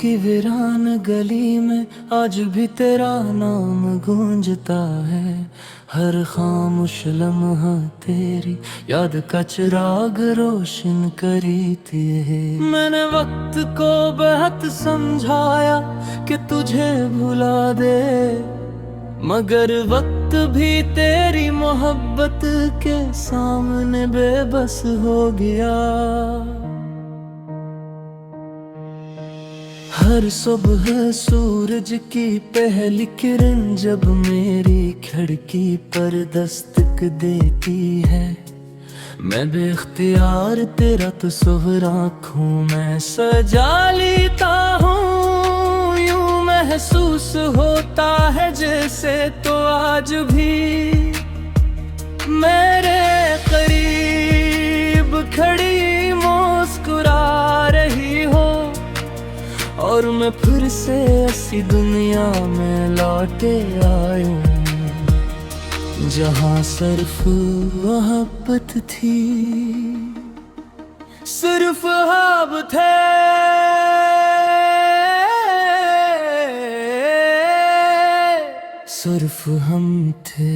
की वीरान गली में आज भी तेरा नाम गूंजता है। हर खामोश लम्हा तेरी याद का चिराग रोशन करीती है। मैंने वक्त को बेहद समझाया कि तुझे भुला दे, मगर वक्त भी तेरी मोहब्बत के सामने बेबस हो गया। हर सुबह सूरज की पहली किरण जब मेरी खिड़की पर दस्तक देती है, मैं बेख्तियार तेरा तस्वीर आँखों में सजा लेता हूँ। यूं महसूस होता है जैसे तो आज भी मेरे करीब खड़ी मुस्कुरा रही हो, और मैं फिर से ऐसी दुनिया में लौटे आयूं जहां सिर्फ मोहब्बत थी, सिर्फ ख्वाब थे, सिर्फ हम थे।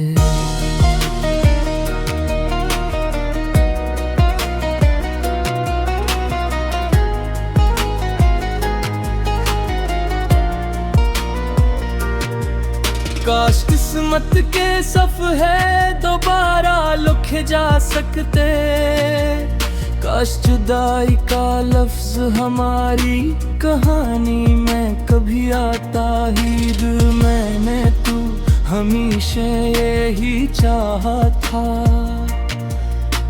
काश किस्मत के सफ़े दोबारा लिखे जा सकते, काश जुदाई का लफ्ज हमारी कहानी में कभी आता ही। दिल मैंने तू हमेशा यही चाहा था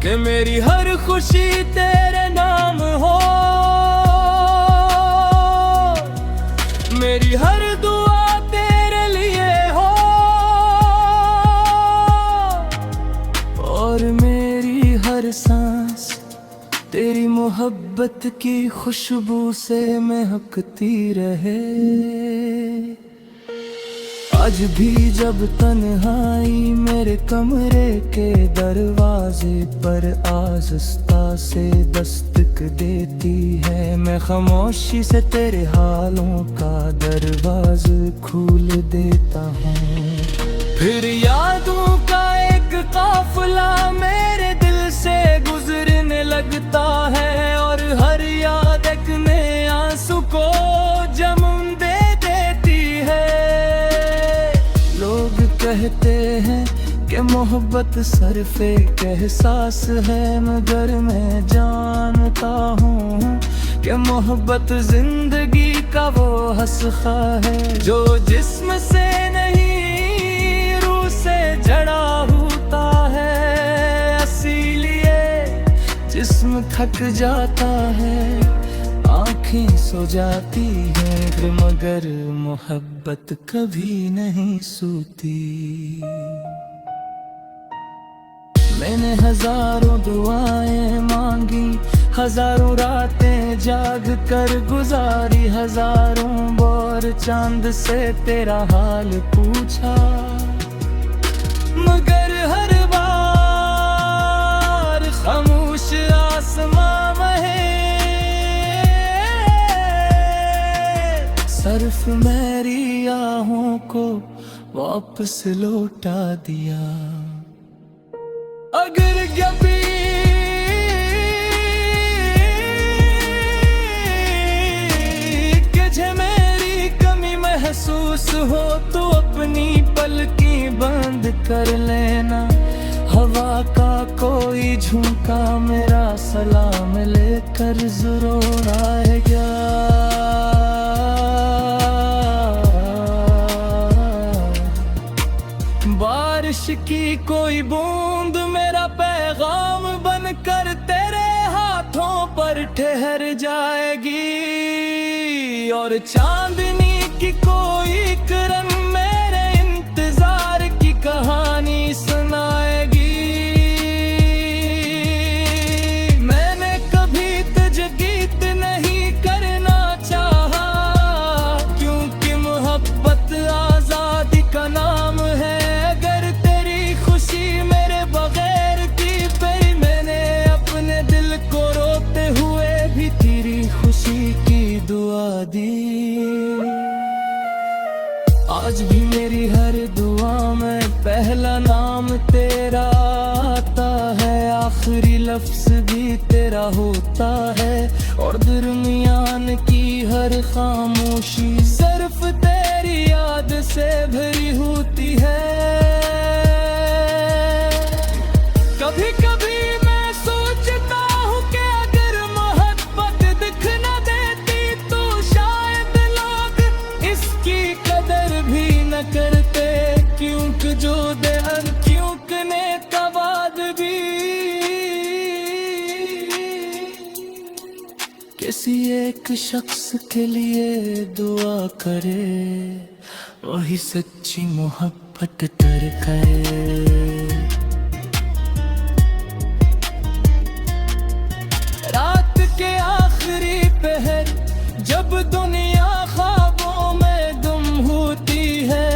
कि मेरी हर खुशी तेरे नाम हो, मेरी हर दुआ मेरी हर सांस तेरी मोहब्बत की खुशबू से महकती रहे। आज भी जब तन्हाई मेरे कमरे के दरवाजे पर आहिस्ता से दस्तक देती है, मैं खामोशी से तेरे हालों का दरवाज़ा खोल देता हूँ। फिर यादों का एक काफिला मेरे दिल से गुजरने लगता है, और हर याद एक नए आंसू को जन्म दे देती है। लोग कहते हैं कि मोहब्बत सिर्फ एक एहसास है, मगर मैं जानता हूँ कि मोहब्बत जिंदगी का वो हस्सा है जो जिस्म से नहीं से जड़ा होता है। इसीलिए जिस्म थक जाता है, आँखें सो जाती हैं, मगर मोहब्बत कभी नहीं सोती। मैंने हजारों दुआएं मांगी, हजारों रातें जाग कर गुजारी, हजारों बार चांद से तेरा हाल पूछा, मगर हर बार खामोश आसमां में सिर्फ मेरी आहों को वापस लौटा दिया। अगर कभी तुझे मेरी कमी महसूस हो तो अपनी पलकी बंद कर लेना। हवा का कोई झोंका मेरा सलाम लेकर जरूर आएगा। बारिश की कोई बूंद मेरा पैगाम बनकर तेरे हाथों पर ठहर जाएगी, और चांदनी की कोई किरण मेरे इंतजार की कहानी सुनाएगी। मैंने कभी तुझे गीत नहीं करना चाहा, क्योंकि मोहब्बत आजादी का नाम है। अगर तेरी खुशी मेरे बगैर थी, फिर मैंने अपने दिल को रोते हुए भी तेरी खुशी की दुआ दी। आज भी मेरी हर दुआ में पहला नाम तेरा आता है, आखिरी लफ्ज भी तेरा होता है, और दरमियान की हर खामोशी सिर्फ तेरी याद से भरी होती है। कभी कभी मैं सोचता हूँ कि अगर मोहब्बत दिख न देती तो शायद लोग इसकी कदर भी न करते, क्योंकि जो देहन क्योंकने का बाद भी किसी एक शख्स के लिए दुआ करे, वही सच्ची मोहब्बत करके। रात के आखिरी पहर जब दुनिया ख्वाबों में गुम होती है,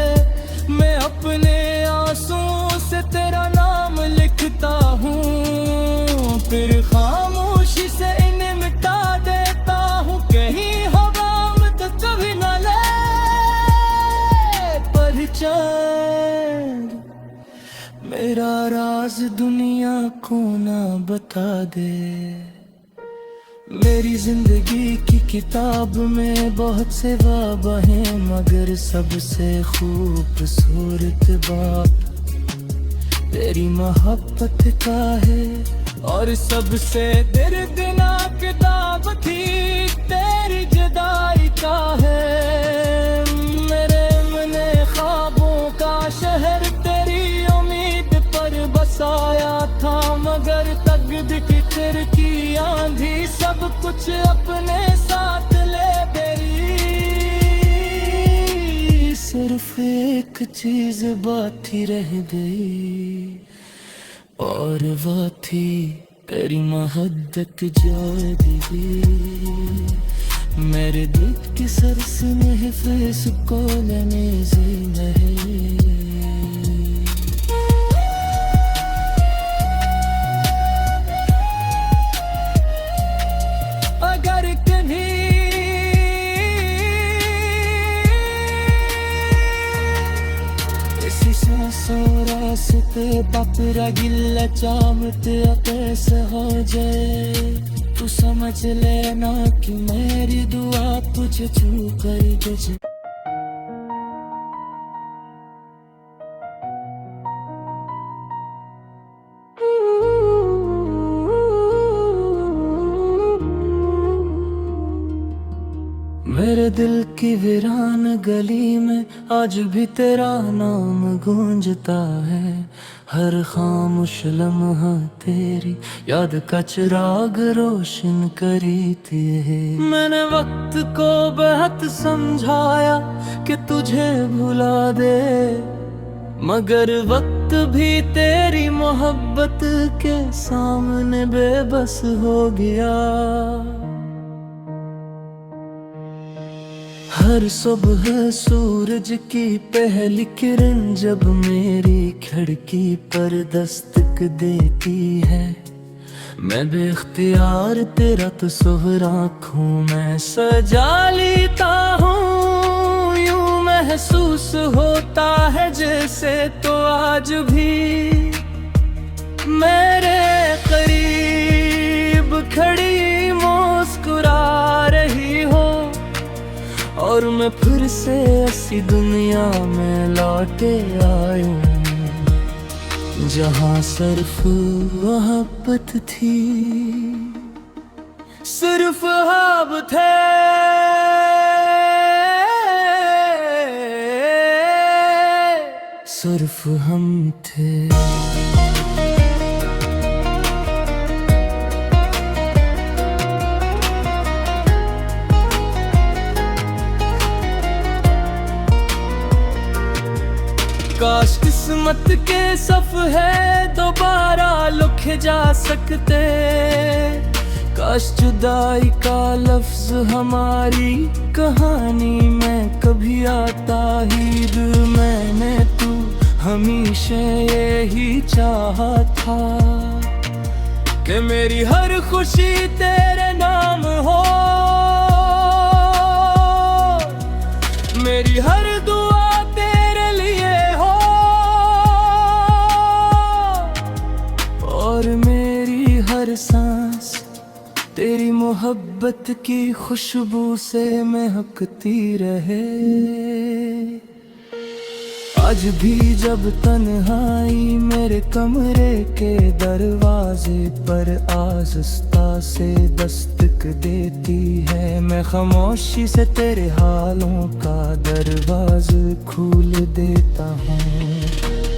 मैं अपने आंसुओं से तेरा नाम लिखता हूँ, फिर खामोशी से इन्हें मिटा देता हूँ, कहीं हवा में तो कभी न ले पहचान। मेरा राज दुनिया को ना बता दे, मेरी जिंदगी की किताब में बहुत से बाब हैं, मगर सबसे खूबसूरत बाब तेरी मोहब्बत का है, और सबसे दर्दनाक किताब थी तेरी जुदाई का है। मेरे मने ख्वाबों का शहर तेरी उम्मीद पर बसाया था, मगर तकदीर की आंधी सब कुछ अपने साथ ले गई। सिर्फ एक चीज बाकी रह गई, और वो थी तेरी मोहब्बत जादगी। मेरे दिल की सरस महफिस को लेने से नहीं। अगर कभी किसी सांसों रास्ते बापरा गिल्ला चामत कैसे हो जाए, तू समझ लेना कि मेरी दुआ तुझे छू कर दे। मेरे दिल की वीरान गली में आज भी तेरा नाम गूंजता है, हर खामोश लम्हा तेरी याद का चिराग रोशन करीती है। मैंने वक्त को बहुत समझाया कि तुझे भुला दे, मगर वक्त भी तेरी मोहब्बत के सामने बेबस हो गया। हर सुबह सूरज की पहली किरण जब मेरी खिड़की पर दस्तक देती है, मैं बेख्तियार तेरा तस्वीर आँखों में सजा लेता हूँ। यूं महसूस होता है जैसे तो आज भी मेरे करीब खड़ी मुस्कुरा रही हो, और मैं फिर से ऐसी दुनिया में लौटे आयूं जहां सिर्फ मोहब्बत थी, सिर्फ ख्वाब थे, सिर्फ हम थे। काश किस्मत के सफ़े दोबारा लिखे जा सकते, काश जुदाई का लफ्ज हमारी कहानी में कभी आता ही। दिल मैंने तू हमेशा यही चाहा था कि मेरी हर खुशी तेरे नाम हो, मोहब्बत की खुशबू से महकती रहे। आज भी जब तन्हाई मेरे कमरे के दरवाजे पर आहिस्ता से दस्तक देती है, मैं खामोशी से तेरे हालों का दरवाज़ा खोल देता हूँ।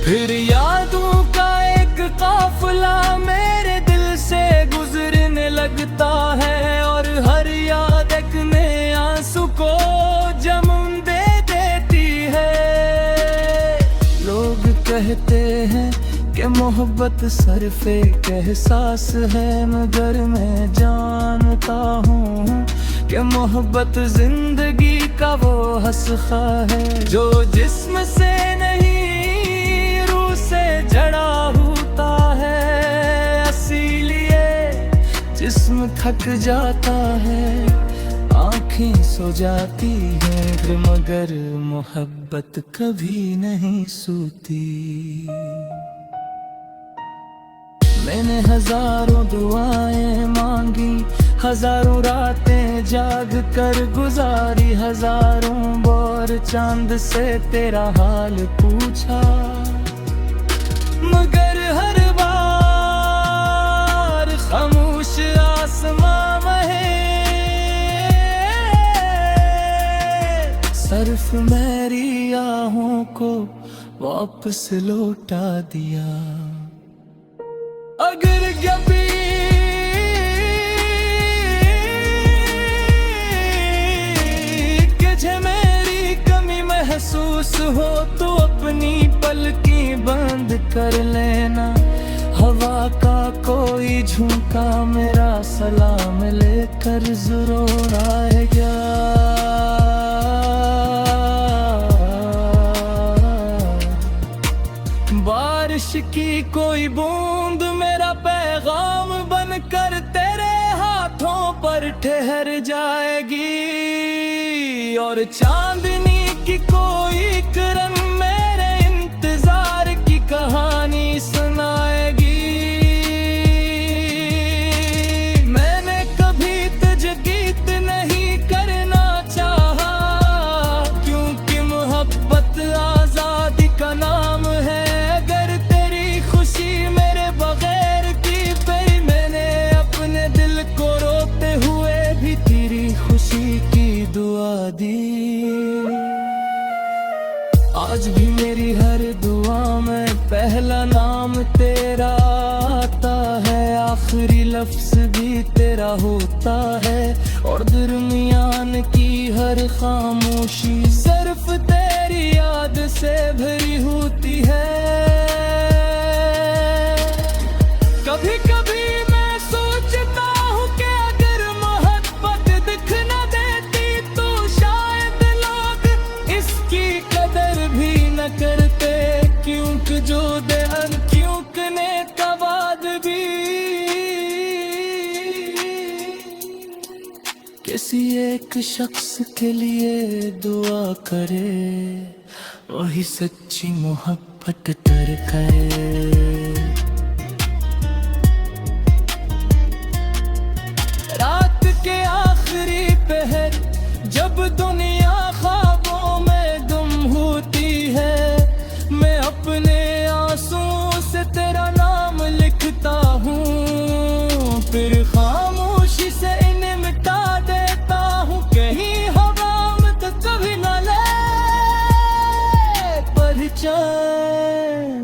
फिर यादों का एक काफिला मेरे दिल से गुजरने लगता है, और हर याद एक नए आंसू को जन्म दे देती है। लोग कहते हैं कि मोहब्बत सिर्फ एक एहसास है, मगर मैं जानता हूँ कि मोहब्बत जिंदगी का वो हस्सा है, जो जिस्म से नहीं रूह से जड़ा होता है। इसीलिए जिस्म थक जाता है, आँखें सो जाती हैं, मगर मोहब्बत कभी नहीं सोती। मैंने हजारों दुआएं मांगी, हजारों रातें जाग कर गुजारी, हजारों बार चांद से तेरा हाल पूछा, मगर हर बार खामोश आसमां में सिर्फ मेरी आहों को वापस लौटा दिया। अगर कभी तुझे मेरी कमी महसूस हो तो अपनी पलकें बंद कर लेना। हवा का कोई झोंका मेरा सलाम लेकर जरूर आएगा। बारिश की कोई बूंद मेरा पैगाम बनकर तेरे हाथों पर ठहर जाएगी, और चांदनी की कोई किरण मेरे इंतजार की कहानी सुनाएगी। मैंने कभी तुझे गीत नहीं करना चाहा, क्योंकि मोहब्बत आजादी का नाम है। दुआ दी आज भी मेरी हर दुआ में पहला नाम तेरा आता है, आखिरी लफ्ज भी तेरा होता है, और दरमियान की हर खामोशी सिर्फ तेरी याद से भरी होती है। कभी कभी मैं सोचता हूँ कि अगर मोहब्बत दिख न देती तो शायद लोग इसकी कदर भी न करते, क्योंकि जो देहन क्योंकने का बाद भी किसी एक शख्स के लिए दुआ करे, वही सच्ची मोहब्बत करे। पहर जब दुनिया ख्वाबों में गुम होती है, मैं अपने आंसुओं से तेरा नाम लिखता हूँ, फिर खामोशी से इन्हें मिटा देता हूँ। कहीं हवा मत कभी न ले पहचान,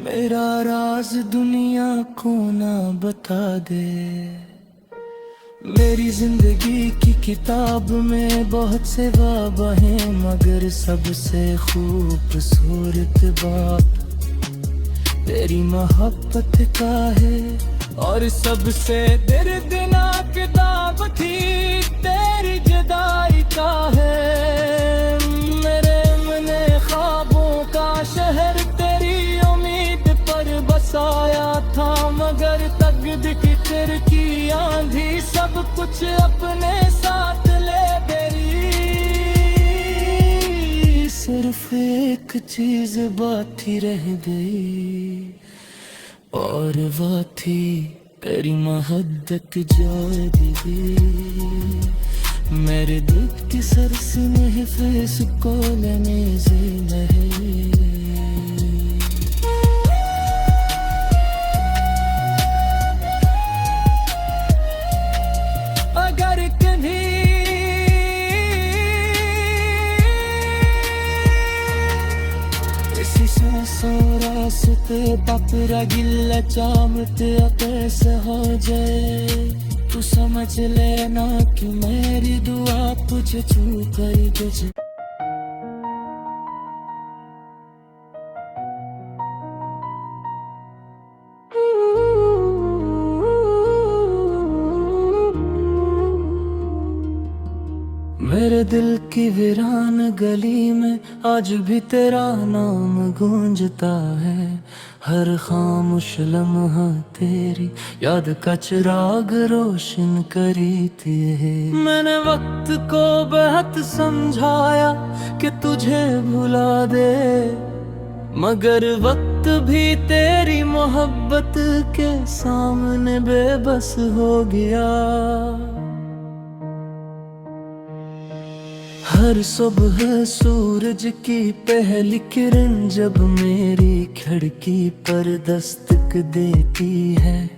मेरा राज दुनिया को ना बता दे। मेरी जिंदगी की किताब में बहुत से बाब हैं, मगर सबसे खूबसूरत बाब तेरी मोहब्बत का है, और सबसे दर्दनाक किताब थी तेरी जुदाई का है। मेरे मने ख्वाबों का शहर तेरी उम्मीद पर बसाया था, मगर तकदीर की आंधी सब कुछ अपने साथ ले गई। सिर्फ एक चीज बाकी रह गई, और वो थी तेरी मोहब्बत जोड़ दी मेरे दुख की सरस में फेस को लेने से नहीं। अगर कहीं किसी सांसों रास्ते पापरा गिल्ला चामते कैसे हो जाए तू समझ लेना कि मेरी दुआ तुझे छू गई तुझे। मेरे दिल की वीरान गली में आज भी तेरा नाम गूंजता है। हर खामोश लम्हा तेरी याद का चिराग रोशन करीती है। मैंने वक्त को बहुत समझाया कि तुझे भुला दे, मगर वक्त भी तेरी मोहब्बत के सामने बेबस हो गया। हर सुबह सूरज की पहली किरण जब मेरी खिड़की पर दस्तक देती है,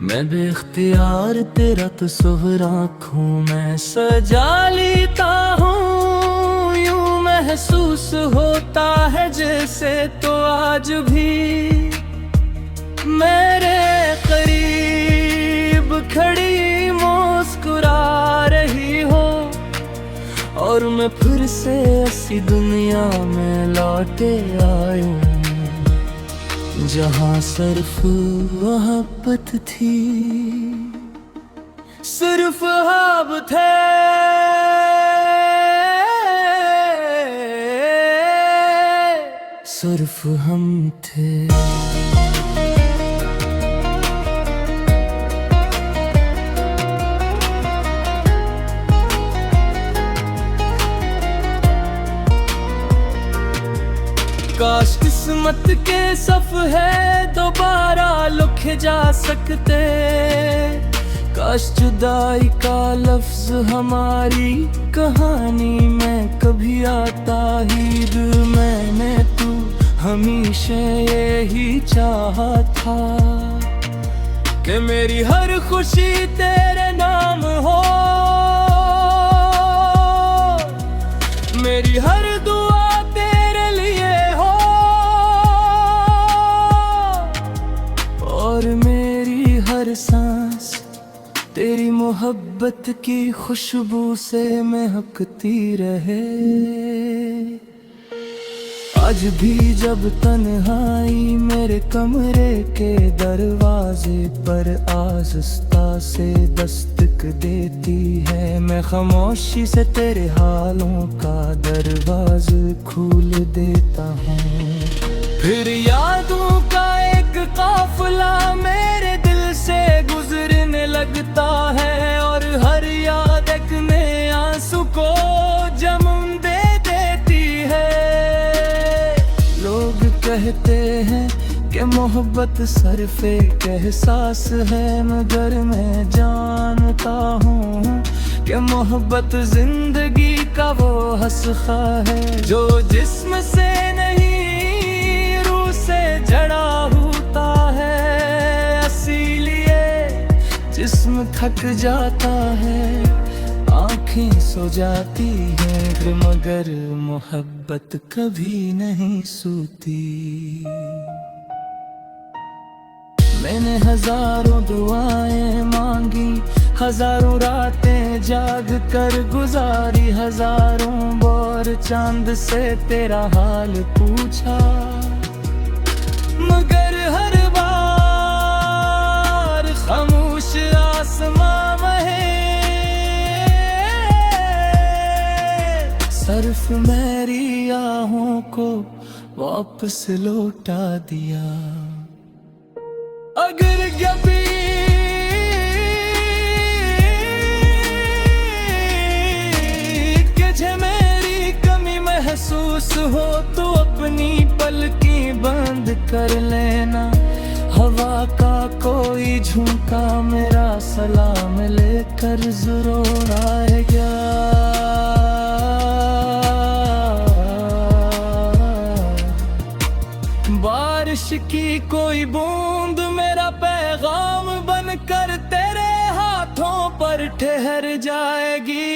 मैं बेख्तियार तेरा तस्वीर आँखों में सजा लेता हूँ। यूं महसूस होता है जैसे तो आज भी मेरे करीब खड़ी मुस्कुरा रही हो, और मैं फिर से ऐसी दुनिया में लौटे आयूं जहां सिर्फ मोहब्बत थी, सिर्फ ख्वाब थे, सिर्फ हम थे। काश किस्मत के सफ़े दोबारा लिखे जा सकते, काश जुदाई का लफ्ज हमारी कहानी में कभी आता ही। दिल मैंने तू हमेशा यही चाहा था कि मेरी हर खुशी तेरे नाम हो, मेरी हर दुआ और मेरी हर सांस तेरी मोहब्बत की खुशबू से महकती रहे। आज भी जब तन्हाई मेरे कमरे के दरवाजे पर आहिस्ता से दस्तक देती है, मैं खामोशी से तेरे हालों का दरवाज़ा खोल देता हूँ। फिर यादों का एक काफिला मेरे दिल से गुजरने लगता है, और हर याद एक नए आंसू को जन्म दे देती है। लोग कहते हैं कि मोहब्बत सिर्फ एक एहसास है, मगर मैं जानता हूँ कि मोहब्बत जिंदगी का वो हस्सा है जो जिस्म से नहीं से जड़ा होता है। इसीलिए जिस्म थक जाता है, आँखें सो जाती हैं, मगर मोहब्बत कभी नहीं सोती। मैंने हजारों दुआएं मांगी, हजारों रातें जाग कर गुजारी, हजारों बार चांद से तेरा हाल पूछा, मगर हर बार खामोश आसमां में सिर्फ मेरी आहों को वापस लौटा दिया। अगर कभी तुझे मेरी कमी महसूस हो तो अपनी पलकें बंद कर लेना, हवा का कोई कोई झुमका मेरा सलाम लेकर जरूर आएगा। बारिश की कोई बूंद मेरा पैगाम बनकर तेरे हाथों पर ठहर जाएगी,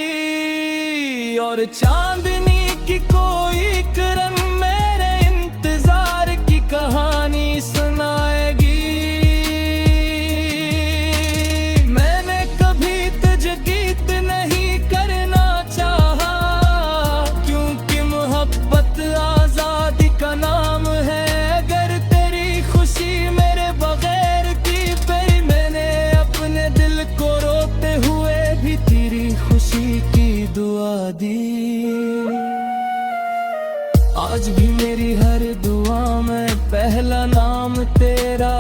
और चांदनी की कोई किरण मेरे इंतजार की कहानी सुनाएगी। मैंने कभी तुझे गीत नहीं करना चाहा, क्योंकि मोहब्बत आजादी का नाम है। अगर तेरी खुशी मेरे बगैर की फिर मैंने अपने दिल को रोते हुए भी तेरी खुशी की दुआ दी। आज भी मेरी हर दुआ में पहला नाम तेरा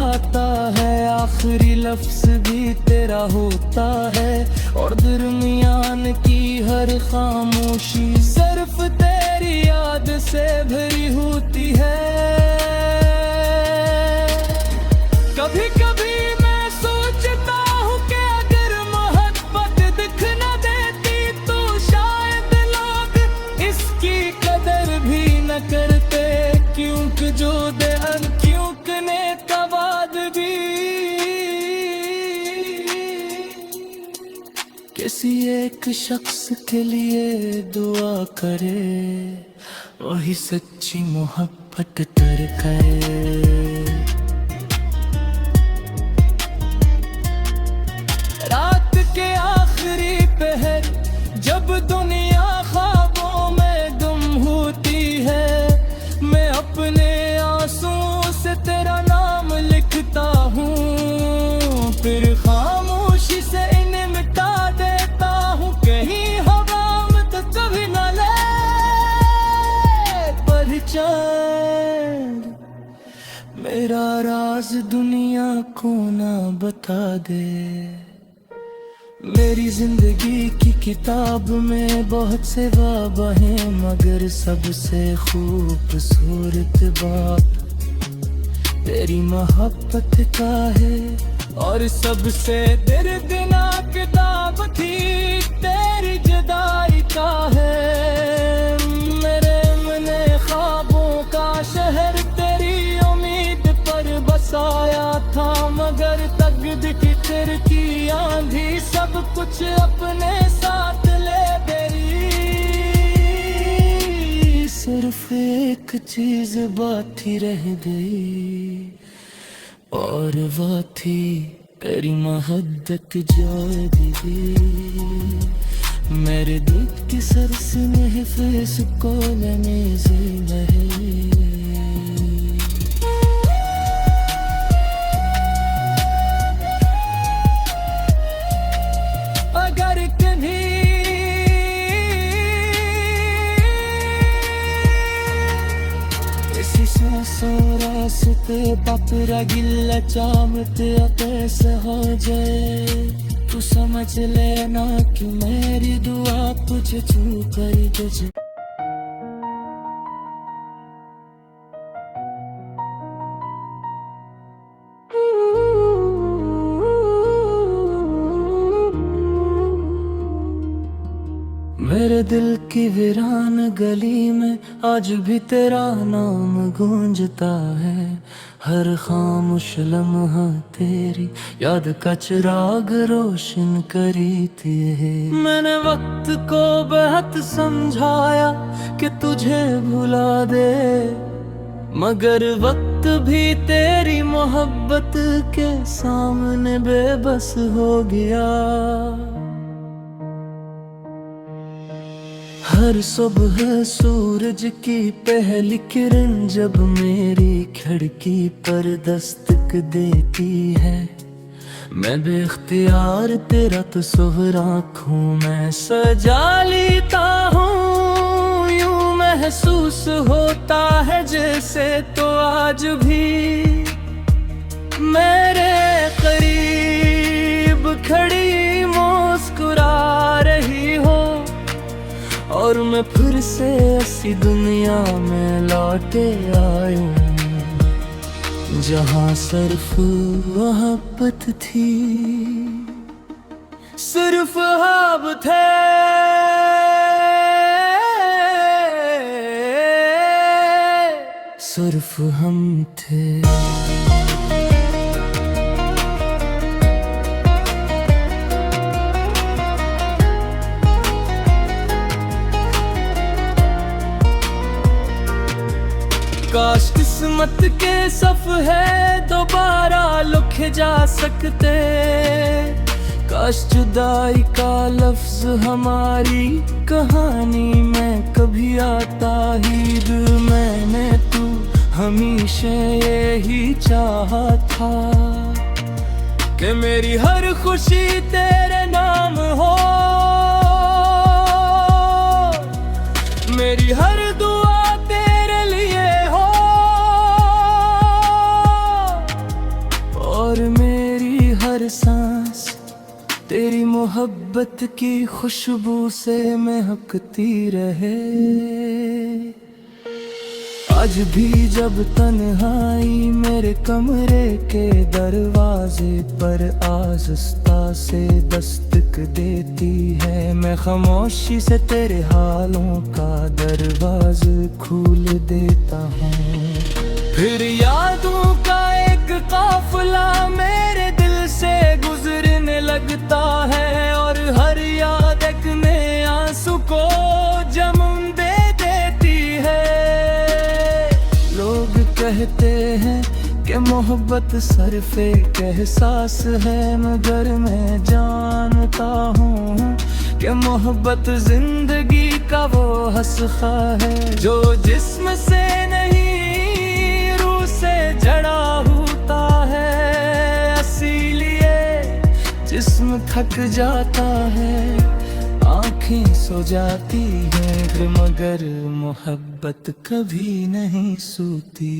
आता है, आखिरी लफ्ज भी तेरा होता है, और दरमियान की हर खामोशी सिर्फ तेरी याद से भरी होती है। कभी कभी मैं सोचता हूँ कि अगर मोहब्बत दिख न देती तो शायद लोग इसकी कदर भी न करते, क्योंकि जो दे क्योंकि ने कबाद भी किसी एक शख्स के लिए दुआ करे, वही सच्ची मोहब्बत करके। रात के आखिरी पहर जब दुनिया ख्वाबों में गुम होती है, मैं अपने आंसुओं से तेरा नाम लिखता हूँ, फिर खामोशी से इन्हें मिटा देता हूँ। कहीं हवा में तो कभी न ले पहचान, मेरा राज दुनिया को ना बता दे। मेरी जिंदगी की किताब में बहुत से बाब हैं, मगर सबसे खूबसूरत बाब तेरी मोहब्बत का है, और सबसे दर्दनाक किताब थी तेरी जुदाई का है। मेरे मने ख्वाबों का शहर तेरी उम्मीद पर बसाया था, मगर तकदीर की तिरछी आंधी सब कुछ अपने साथ ले गई। सिर्फ एक चीज बाकी रह गई, और वो थी तेरी मोहब्बत जाएगी। मेरे दिल की सरस महफिस को नज़र में अगर कभी किसी सांसों रास्ते बापरा गिल्ला चामते कैसे हो जाए, तू समझ लेना कि मेरी दुआ तुझे छू कर तुझे। मेरे दिल की वीरान गली में आज भी तेरा नाम गूंजता है, हर खामोश लम्हा तेरी याद का चिराग रोशन करी थी। मैंने वक्त को बहुत समझाया कि तुझे भुला दे, मगर वक्त भी तेरी मोहब्बत के सामने बेबस हो गया। हर सुबह सूरज की पहली किरण जब मेरी खिड़की पर दस्तक देती है, मैं बेख्तियार तेरा तस्वीर आँखों में सजा लेता हूँ। यूं महसूस होता है जैसे तो आज भी मेरे करीब खड़ी मुस्कुरा रही हो, और मैं फिर से ऐसी दुनिया में लौटे आयूं जहाँ सिर्फ मोहब्बत थी, सिर्फ हम थे, सिर्फ हम थे। काश किस्मत के सफ़े दोबारा लिखे जा सकते, काश जुदाई का लफ्ज हमारी कहानी में कभी आता ही। दिल मैंने तू हमेशा यही चाहा था कि मेरी हर खुशी तेरे नाम हो, मेरी हर दुआ और मेरी हर सांस तेरी मोहब्बत की खुशबू से महकती रहे। आज भी जब तन्हाई मेरे कमरे के दरवाजे पर आहिस्ता से दस्तक देती है, मैं खामोशी से तेरे हालों का दरवाज़ा खोल देता हूँ। फिर यादों का एक काफिला मेरे दिल से गुजरने लगता है, और हर याद एक नए आंसू को जन्म दे देती है। लोग कहते हैं कि मोहब्बत सिर्फ एक एहसास है, मगर मैं जानता हूँ कि मोहब्बत जिंदगी का वो हस्सा है, जो जिस्म से नहीं से जड़ा होता है। इसीलिए जिस्म थक जाता है, आँखें सो जाती हैं, मगर मोहब्बत कभी नहीं सोती।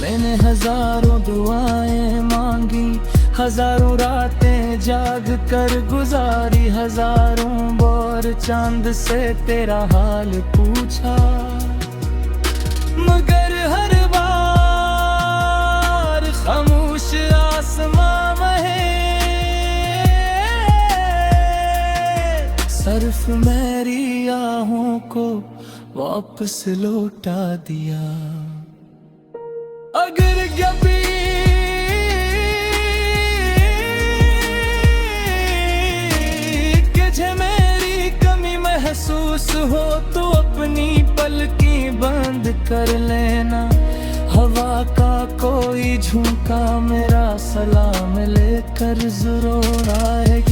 मैंने हजारों दुआएं मांगी, हजारों रातें जाग कर गुजारी, हजारों बार चांद से तेरा हाल पूछा, मगर हर बार खामोश आसमां में सिर्फ मेरी आहों को वापस लौटा दिया। अगर कभी तुझे मेरी कमी महसूस हो तो अपनी पलकें बंद कर लेना, हवा का कोई झोंका मेरा सलाम लेकर जरूर आएगा।